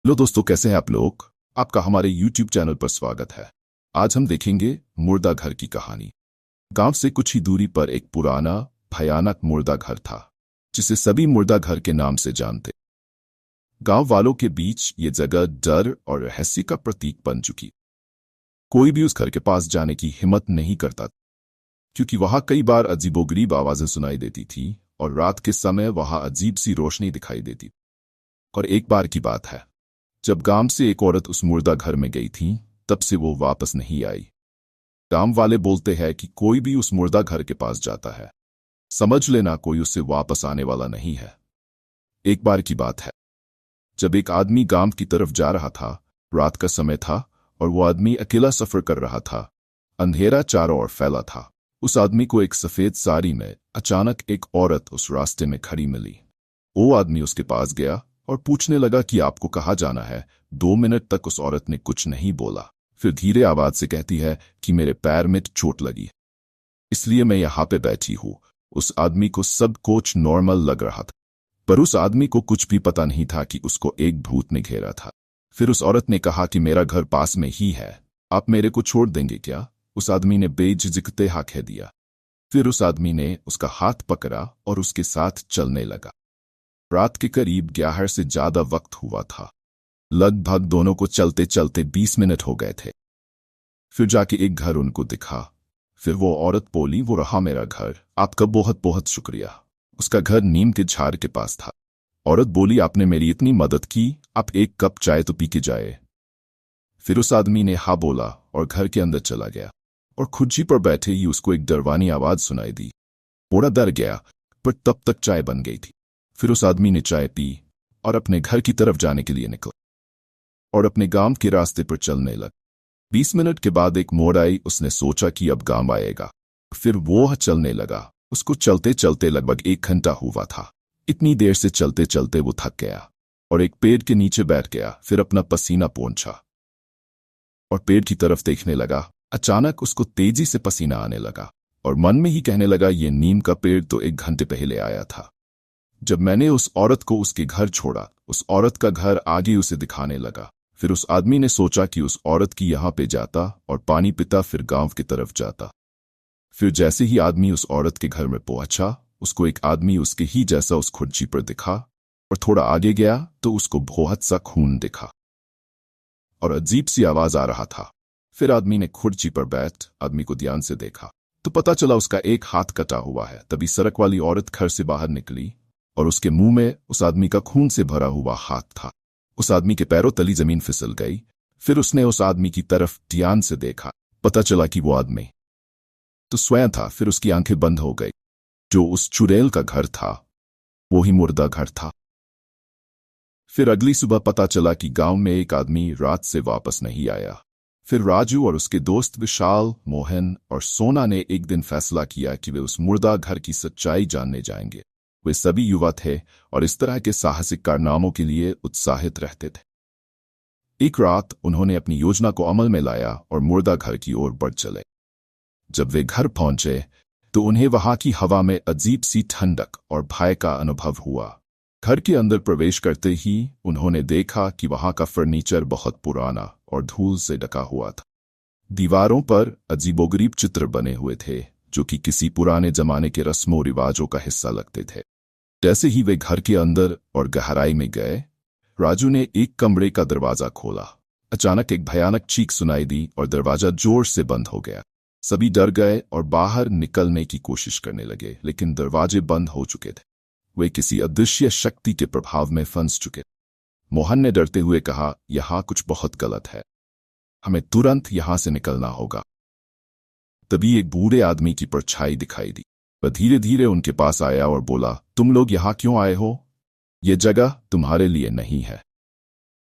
लो दोस्तों, कैसे हैं आप लोग। आपका हमारे YouTube चैनल पर स्वागत है। आज हम देखेंगे मुर्दा घर की कहानी। गांव से कुछ ही दूरी पर एक पुराना भयानक मुर्दा घर था, जिसे सभी मुर्दा घर के नाम से जानते। गांव वालों के बीच ये जगह डर और रहस्य का प्रतीक बन चुकी। कोई भी उस घर के पास जाने की हिम्मत नहीं करता, क्योंकि वहां कई बार अजीबोगरीब आवाजें सुनाई देती थी और रात के समय वहां अजीब सी रोशनी दिखाई देती। और एक बार की बात है, जब गांव से एक औरत उस मुर्दा घर में गई थी, तब से वो वापस नहीं आई। गांव वाले बोलते हैं कि कोई भी उस मुर्दा घर के पास जाता है, समझ लेना कोई उससे वापस आने वाला नहीं है। एक बार की बात है, जब एक आदमी गांव की तरफ जा रहा था। रात का समय था और वो आदमी अकेला सफर कर रहा था। अंधेरा चारों ओर फैला था। उस आदमी को एक सफेद साड़ी में अचानक एक औरत उस रास्ते में खड़ी मिली। वो आदमी उसके पास गया और पूछने लगा कि आपको कहाँ जाना है। 2 मिनट तक उस औरत ने कुछ नहीं बोला। फिर धीरे आवाज से कहती है कि मेरे पैर में चोट लगी, इसलिए मैं यहाँ पे बैठी हूँ। उस आदमी को सब कुछ नॉर्मल लग रहा था, पर उस आदमी को कुछ भी पता नहीं था कि उसको एक भूत ने घेरा था। फिर उस औरत ने कहा कि मेरा घर पास में ही है, आप मेरे को छोड़ देंगे क्या। उस आदमी ने बेझिझकते हाँ कह दिया। फिर उस आदमी ने उसका हाथ पकड़ा और उसके साथ चलने लगा। रात के करीब 11 से ज्यादा वक्त हुआ था। लगभग दोनों को चलते चलते 20 मिनट हो गए थे। फिर जाके एक घर उनको दिखा। फिर वो औरत बोली, वो रहा मेरा घर, आपका बहुत बहुत शुक्रिया। उसका घर नीम के झाड़ के पास था। औरत बोली, आपने मेरी इतनी मदद की, आप एक कप चाय तो पी के जाए। फिर उस आदमी ने हाँ बोला और घर के अंदर चला गया। और खुर्ची पर बैठे ही उसको एक डरवानी आवाज सुनाई दी। थोड़ा डर गया, पर तब तक चाय बन गई थी। फिर उस आदमी ने चाय पी और अपने घर की तरफ जाने के लिए निकला और अपने गांव के रास्ते पर चलने लगा। 20 मिनट के बाद एक मोड़ आई। उसने सोचा कि अब गांव आएगा। फिर वो चलने लगा। उसको चलते चलते लगभग 1 घंटा हुआ था। इतनी देर से चलते चलते वो थक गया और एक पेड़ के नीचे बैठ गया। फिर अपना पसीना पोंछा और पेड़ की तरफ देखने लगा। अचानक उसको तेजी से पसीना आने लगा और मन में ही कहने लगा, ये नीम का पेड़ तो 1 घंटे पहले आया था जब मैंने उस औरत को उसके घर छोड़ा। उस औरत का घर आगे उसे दिखाने लगा। फिर उस आदमी ने सोचा कि उस औरत की यहाँ पे जाता और पानी पीता, फिर गांव की तरफ जाता। फिर जैसे ही आदमी उस औरत के घर में पहुंचा, उसको एक आदमी उसके ही जैसा उस खुर्ची पर दिखा और थोड़ा आगे गया तो उसको बहुत सा खून दिखा और अजीब सी आवाज आ रहा था। फिर आदमी ने खुर्ची पर बैठ आदमी को ध्यान से देखा तो पता चला उसका एक हाथ कटा हुआ है। तभी सड़क वाली औरत घर से बाहर निकली और उसके मुंह में उस आदमी का खून से भरा हुआ हाथ था। उस आदमी के पैरों तली जमीन फिसल गई। फिर उसने उस आदमी की तरफ ध्यान से देखा। पता चला कि वो आदमी तो स्वयं था। फिर उसकी आंखें बंद हो गई। जो उस चुड़ैल का घर था, वो ही मुर्दा घर था। फिर अगली सुबह पता चला कि गांव में एक आदमी रात से वापस नहीं आया। फिर राजू और उसके दोस्त विशाल, मोहन और सोना ने एक दिन फैसला किया कि वे उस मुर्दा घर की सच्चाई जानने जाएंगे। वे सभी युवा थे और इस तरह के साहसिक कारनामों के लिए उत्साहित रहते थे। एक रात उन्होंने अपनी योजना को अमल में लाया और मुर्दा घर की ओर बढ़ चले। जब वे घर पहुंचे तो उन्हें वहां की हवा में अजीब सी ठंडक और भय का अनुभव हुआ। घर के अंदर प्रवेश करते ही उन्होंने देखा कि वहां का फर्नीचर बहुत पुराना और धूल से ढका हुआ था। दीवारों पर अजीबोगरीब चित्र बने हुए थे, जो कि किसी पुराने जमाने के रस्मों रिवाजों का हिस्सा लगते थे। जैसे ही वे घर के अंदर और गहराई में गए, राजू ने एक कमरे का दरवाजा खोला। अचानक एक भयानक चीख सुनाई दी और दरवाजा जोर से बंद हो गया। सभी डर गए और बाहर निकलने की कोशिश करने लगे, लेकिन दरवाजे बंद हो चुके थे। वे किसी अदृश्य शक्ति के प्रभाव में फंस चुके। मोहन ने डरते हुए कहा, यहाँ कुछ बहुत गलत है, हमें तुरंत यहाँ से निकलना होगा। तभी एक बूढ़े आदमी की परछाई दिखाई दी। वह धीरे धीरे उनके पास आया और बोला, तुम लोग यहाँ क्यों आए हो? ये जगह तुम्हारे लिए नहीं है।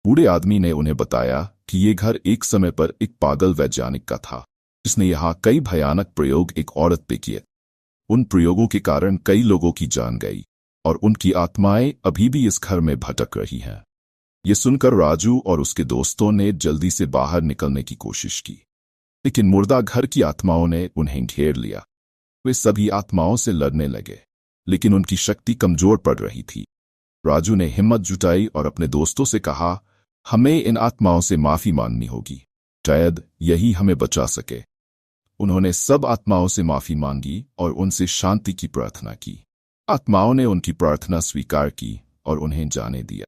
बूढ़े आदमी ने उन्हें बताया कि ये घर एक समय पर एक पागल वैज्ञानिक का था, जिसने यहाँ कई भयानक प्रयोग एक औरत पे किए। उन प्रयोगों के कारण कई लोगों की जान गई और उनकी आत्माएं अभी भी इस घर में भटक रही हैं। ये सुनकर राजू और उसके दोस्तों ने जल्दी से बाहर निकलने की कोशिश की, लेकिन मुर्दा घर की आत्माओं ने उन्हें घेर लिया। वे सभी आत्माओं से लड़ने लगे, लेकिन उनकी शक्ति कमजोर पड़ रही थी। राजू ने हिम्मत जुटाई और अपने दोस्तों से कहा, हमें इन आत्माओं से माफी मांगनी होगी, शायद यही हमें बचा सके। उन्होंने सब आत्माओं से माफी मांगी और उनसे शांति की प्रार्थना की। आत्माओं ने उनकी प्रार्थना स्वीकार की और उन्हें जाने दिया।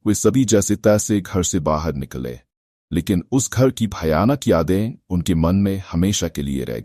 वे सभी जैसे तैसे घर से बाहर निकले, लेकिन उस घर की भयानक यादें उनके मन में हमेशा के लिए रह गईं।